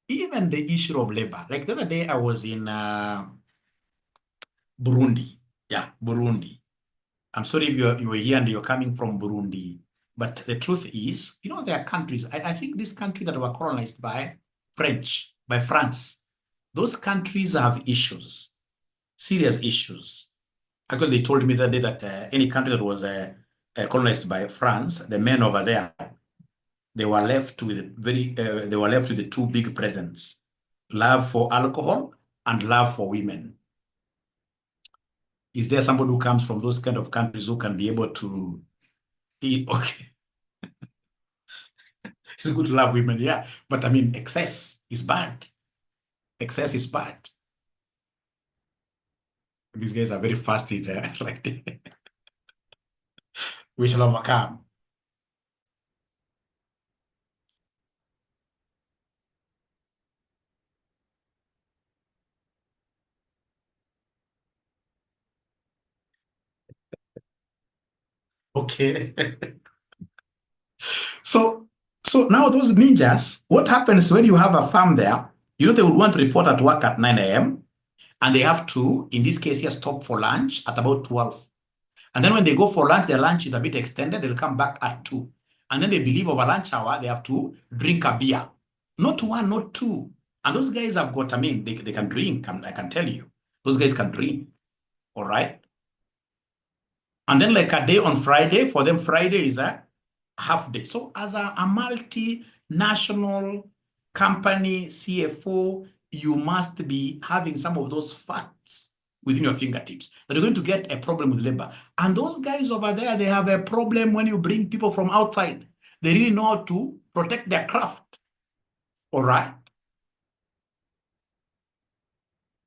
Even the issue of labor. Like the other day, I was in Burundi. Yeah, Burundi. I'm sorry if you were here and you're coming from Burundi, but the truth is, you know, there are countries, I think these countries that were colonized by France, those countries have issues, serious issues. Actually, they told me that day that any country that was colonized by France, the men over there, they were left with the 2 big presents: love for alcohol and love for women. Is there somebody who comes from those kind of countries who can be able to eat? Okay. It's good to love women, yeah. But I mean, excess is bad. Excess is bad. These guys are very fast in right? We shall overcome. Okay. So So now those ninjas, what happens when you have a farm there? You know, they would want to report at work at 9 a.m. and they have to, in this case here, stop for lunch at about 12. And then when they go for lunch, their lunch is a bit extended. They'll come back at 2. And then they believe over lunch hour, they have to drink a beer. Not one, not two. And those guys have got, I mean, they can drink, I can tell you. Those guys can drink, all right? And then like a day on Friday, for them, Friday is a half day. So as a multinational company, CFO, you must be having some of those facts within your fingertips that you're going to get a problem with labor. And those guys over there, they have a problem when you bring people from outside. They really know how to protect their craft. All right?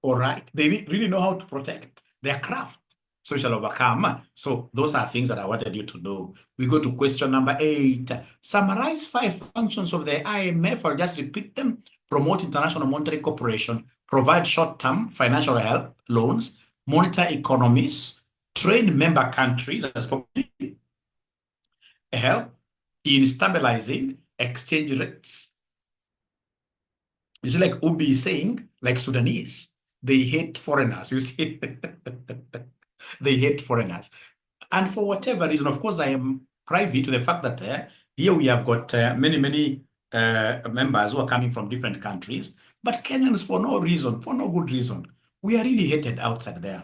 All right? They really know how to protect their craft. So we shall overcome. So those are things that I wanted you to know. We go to question number 8. Summarize 5 functions of the IMF. I'll just repeat them. Promote international monetary cooperation, provide short-term financial help, loans, monitor economies, train member countries, help in stabilizing exchange rates. You see, like Ubi is saying, like Sudanese, they hate foreigners, you see. They hate foreigners. And for whatever reason, of course, I am privy to the fact that here we have got many members who are coming from different countries, but Kenyans, for no reason, for no good reason, we are really hated outside there.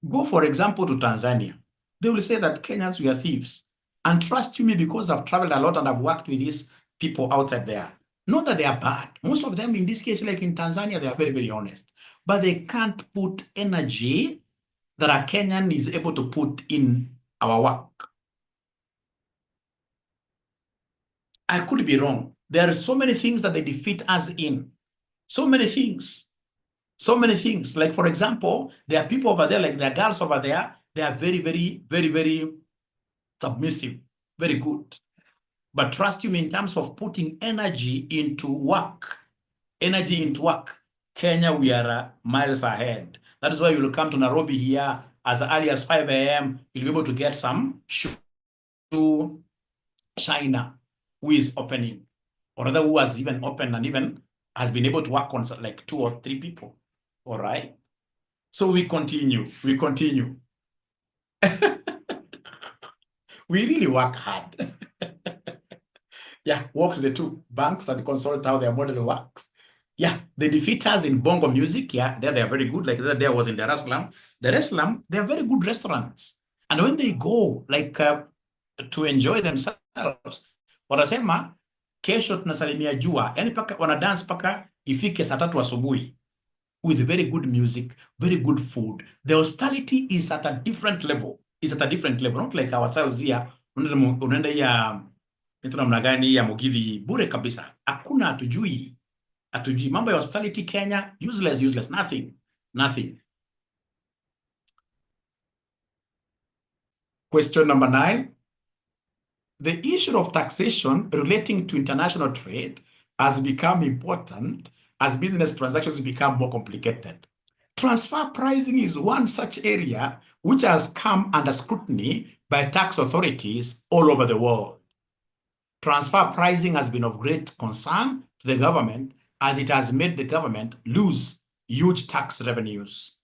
Go, for example, to Tanzania. They will say that Kenyans, we are thieves. And trust you me, because I've traveled a lot and I've worked with these people outside there. Not that they are bad. Most of them, in this case, like in Tanzania, they are very honest. But they can't put energy that a Kenyan is able to put in our work. I could be wrong. There are so many things that they defeat us in. So many things. So many things. Like, for example, there are people over there, like there are girls over there, they are very submissive, very good. But trust me, in terms of putting energy into work, Kenya, we are miles ahead. That is why you will come to Nairobi here as early as 5 a.m. You'll be able to get some shoe to China, who is opening, or rather who has even opened and even has been able to work on like 2 or 3 people. All right. So we continue. We really work hard. Yeah, walk to the 2 banks and consult how their model works. Yeah, the defeaters in bongo music, yeah, they are very good. Like the other day I was in Dar es Salaam. Dar es Salaam, they are very good restaurants. And when they go, like, to enjoy themselves, wanasema, kesho tunasalimia jua. Yani paka, wana dance paka ifike saa 3 asubuhi. With very good music, very good food. The hospitality is at a different level. It's at a different level. Not like ourselves here. Unaenda ya ito namna gani ya Mugithi bure kabisa. Hakuna, hatujui. Hatujui. Mambo ya hospitality Kenya, useless, nothing. Question number 9. The issue of taxation relating to international trade has become important as business transactions become more complicated. Transfer pricing is one such area which has come under scrutiny by tax authorities all over the world. Transfer pricing has been of great concern to the government as it has made the government lose huge tax revenues.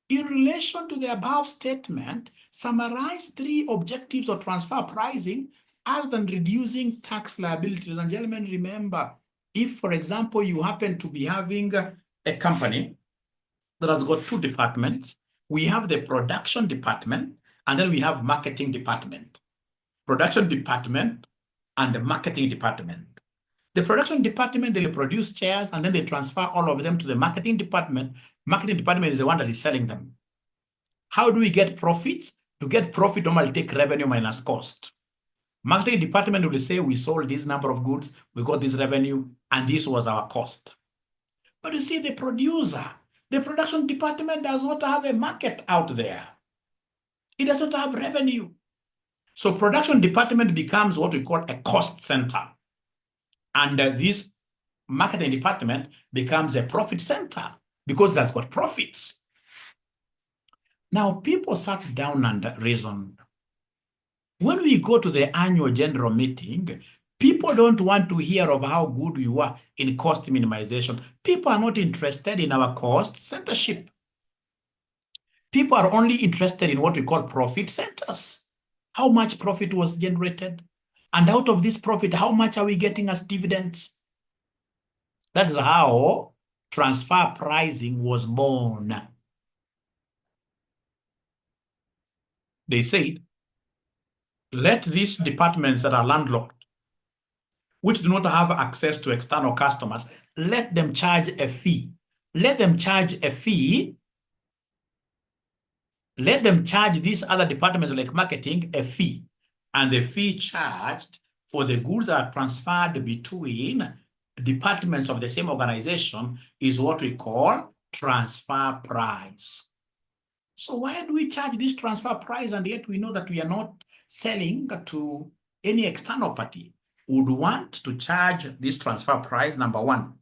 In relation to the above statement, summarize 3 objectives of transfer pricing other than reducing tax liabilities. And gentlemen, remember, if, for example, you happen to be having a company that has got 2 departments, we have the production department, and then we have marketing department. Production department and the marketing department. The production department, they produce chairs, and then they transfer all of them to the marketing department. Marketing department is the one that is selling them. How do we get profits? To get profit, normally take revenue minus cost. Marketing department will say, we sold this number of goods, we got this revenue, and this was our cost. But you see, the producer, the production department does not have a market out there. It does not have revenue. So production department becomes what we call a cost center. And this marketing department becomes a profit center because it has got profits. Now, people sat down and reasoned. When we go to the annual general meeting, People don't want to hear of how good we were in cost minimization. People are not interested in our cost centership. People are only interested in what we call profit centers. How much profit was generated? And out of this profit, how much are we getting as dividends? That is how transfer pricing was born. They said, let these departments that are landlocked, which do not have access to external customers, let them charge a fee. Let them charge a fee. Let them charge these other departments like marketing a fee. And the fee charged for the goods that are transferred between departments of the same organization is what we call transfer price. So why do we charge this transfer price and yet we know that we are not selling to any external party? Would want to charge this transfer price, number one,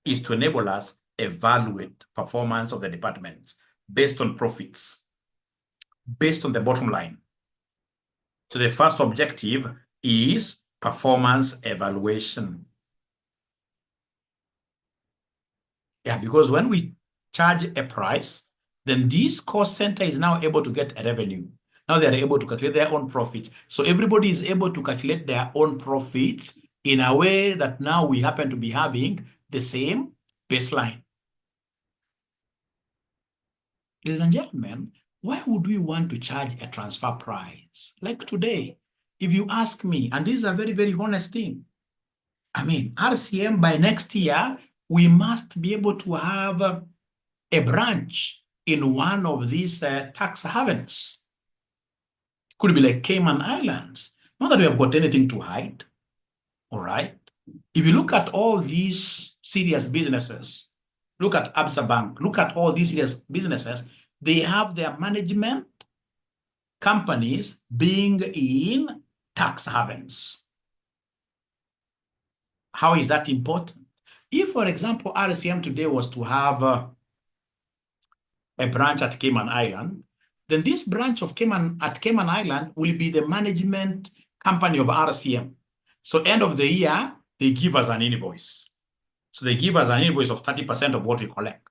is to enable us evaluate performance of the departments based on profits, based on the bottom line. So the first objective is performance evaluation. Yeah, because when we charge a price, then this cost center is now able to get a revenue. Now they are able to calculate their own profits. So everybody is able to calculate their own profits in a way that now we happen to be having the same baseline. Ladies and gentlemen, why would we want to charge a transfer price? Like today, if you ask me, and this is a very, very honest thing, I mean, RCM by next year, we must be able to have a branch in one of these tax havens. Could be like Cayman Islands. Not that we have got anything to hide, all right? If you look at all these serious businesses, look at Absa Bank, look at all these serious businesses, they have their management companies being in tax havens. How is that important? If, for example, RCM today was to have a branch at Cayman Island, then this branch of Cayman Island will be the management company of RCM. So end of the year, they give us an invoice. So they give us an invoice of 30% of what we collect.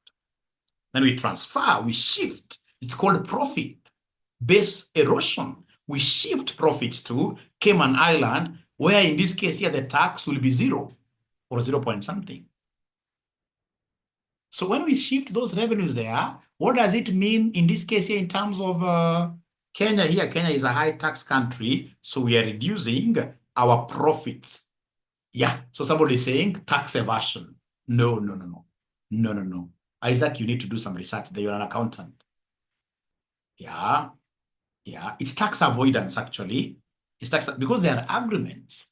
Then we transfer, we shift. It's called profit-based erosion. We shift profits to Cayman Island, where in this case here, the tax will be 0 or 0 point something. So when we shift those revenues there, what does it mean in this case here in terms of Kenya here? Kenya is a high tax country, so we are reducing our profits. Yeah, so somebody is saying tax evasion. No. Isaac, you need to do some research there. You're an accountant. Yeah, it's tax avoidance actually. It's tax because there are agreements.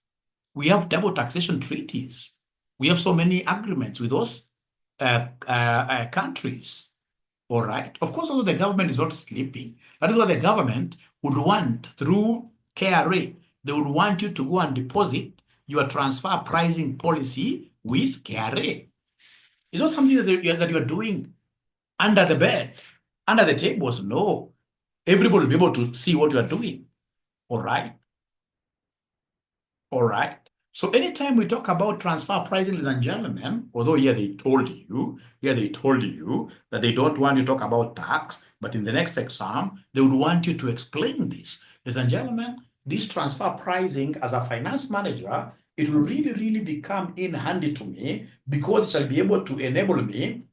We have double taxation treaties. We have so many agreements with those countries. All right. Of course, also the government is not sleeping. That is what the government would want through KRA. They would want you to go and deposit your transfer pricing policy with KRA. It's not something that you're doing under the bed, under the tables. No. Everybody will be able to see what you are doing. All right. All right. So anytime we talk about transfer pricing, ladies and gentlemen, although here they told you that they don't want you to talk about tax, but in the next exam, they would want you to explain this. Ladies and gentlemen, this transfer pricing as a finance manager, it will really, really become in handy to me because it shall be able to enable me,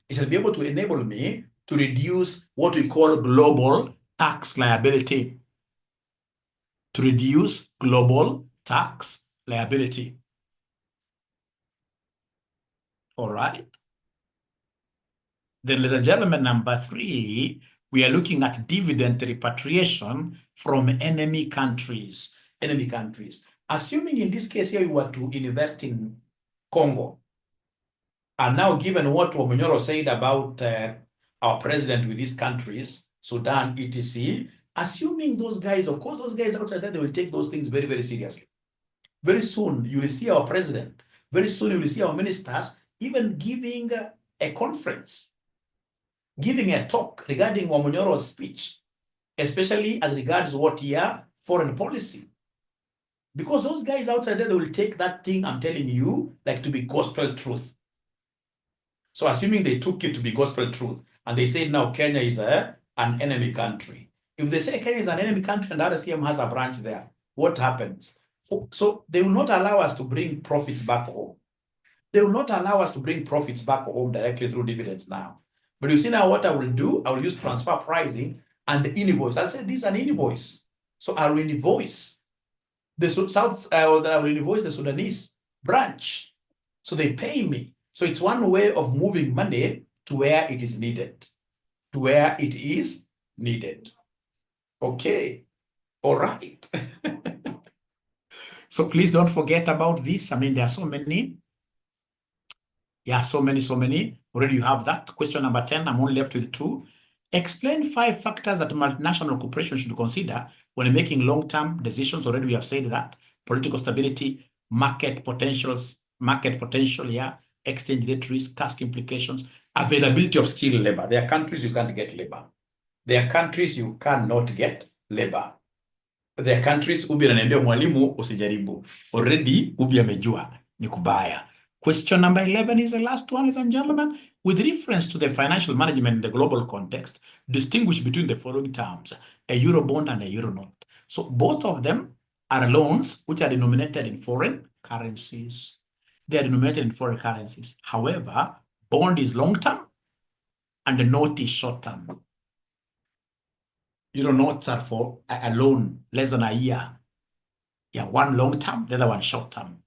to reduce what we call global tax liability. To reduce global tax liability. All right. Then, ladies and gentlemen, number 3, we are looking at dividend repatriation from enemy countries. Assuming in this case here, you were to invest in Congo, and now given what Omonyoro said about our president with these countries, Sudan, etc., assuming those guys, of course, those guys outside there, they will take those things very, very seriously. Very soon, you will see our president. Very soon, you will see our ministers even giving a conference, giving a talk regarding Omonyoro's speech, especially as regards what year foreign policy. Because those guys outside there, they will take that thing I'm telling you like to be gospel truth. So assuming they took it to be gospel truth, and they say now Kenya is an enemy country. If they say Kenya is an enemy country and RCM has a branch there, what happens? So they will not allow us to bring profits back home. They will not allow us to bring profits back home directly through dividends now. But you see now what I will do? I will use transfer pricing and the invoice. I'll say this is an invoice. So I will invoice the I will invoice the Sudanese branch. So they pay me. So it's one way of moving money to where it is needed. To where it is needed. Okay. All right. So please don't forget about this. I mean, there are so many. Yeah, so many. Already you have that. Question number 10, I'm only left with 2. Explain 5 factors that multinational corporations should consider when making long-term decisions. Already we have said that. Political stability, market potential, yeah, exchange rate risk, task implications, availability of skilled labor. There are countries you can't get labor. There are countries you cannot get labor. There are countries ubi ananiambia mwalimu usijaribu. Already ubi amejua ni kubaya. Question number 11 is the last one, ladies and gentlemen. With reference to the financial management in the global context, distinguish between the following terms, a euro bond and a euro note. So both of them are loans which are denominated in foreign currencies. They are denominated in foreign currencies. However, bond is long-term and the note is short-term. Euro notes are for a loan less than a year. Yeah, one long-term, the other one short-term.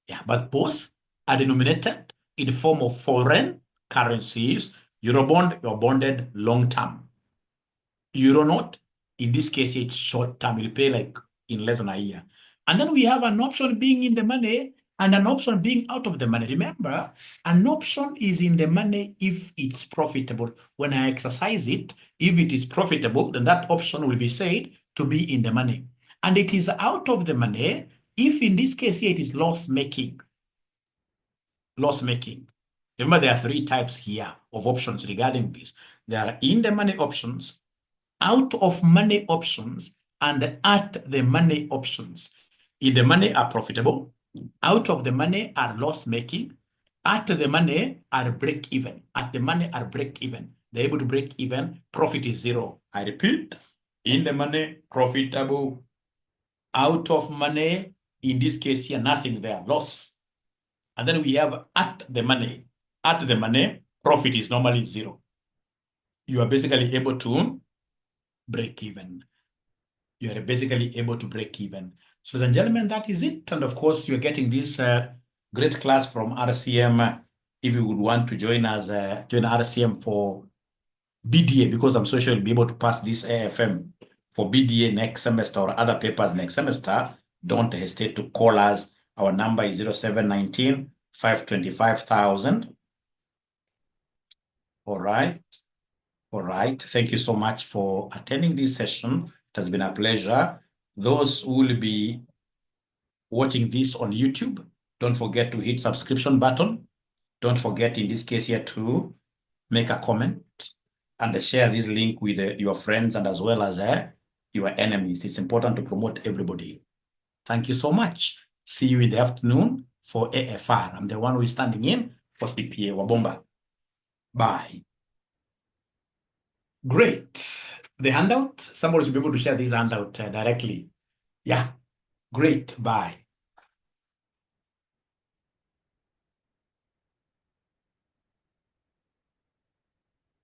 Yeah, but both are denominated in the form of foreign currencies. Eurobond, you're bonded long-term. Euro note, in this case, it's short-term. You'll pay like in less than a year. And then we have an option being in the money and an option being out of the money. Remember, an option is in the money if it's profitable. When I exercise it, if it is profitable, then that option will be said to be in the money. And it is out of the money if in this case here it is loss-making. Loss-making. Remember, there are 3 types here of options regarding this. There are in the money options, out of money options, and at the money options. In the money are profitable, out of the money are loss-making, at the money are break-even. At the money are break-even. They're able to break even, profit is 0. I repeat, in the money, profitable. Out of money, in this case here, nothing there, loss. And then we have at the money. At the money, profit is normally 0. You are basically able to break even. You are basically able to break even. So, ladies and gentlemen, that is it. And of course, you're getting this great class from RCM. If you would want to join us, join RCM for BDA, because I'm so sure you'll be able to pass this AFM for BDA next semester or other papers next semester, don't hesitate to call us. Our number is 0719 525,000. All right. All right. Thank you so much for attending this session. It has been a pleasure. Those who will be watching this on YouTube, don't forget to hit subscription button. Don't forget in this case here to make a comment and share this link with your friends and as well as your enemies. It's important to promote everybody. Thank you so much. See you in the afternoon for AFR. I'm the one who is standing in for CPA Wabomba. Bye. Great. The handout, somebody should be able to share this handout directly. Yeah, great. Bye.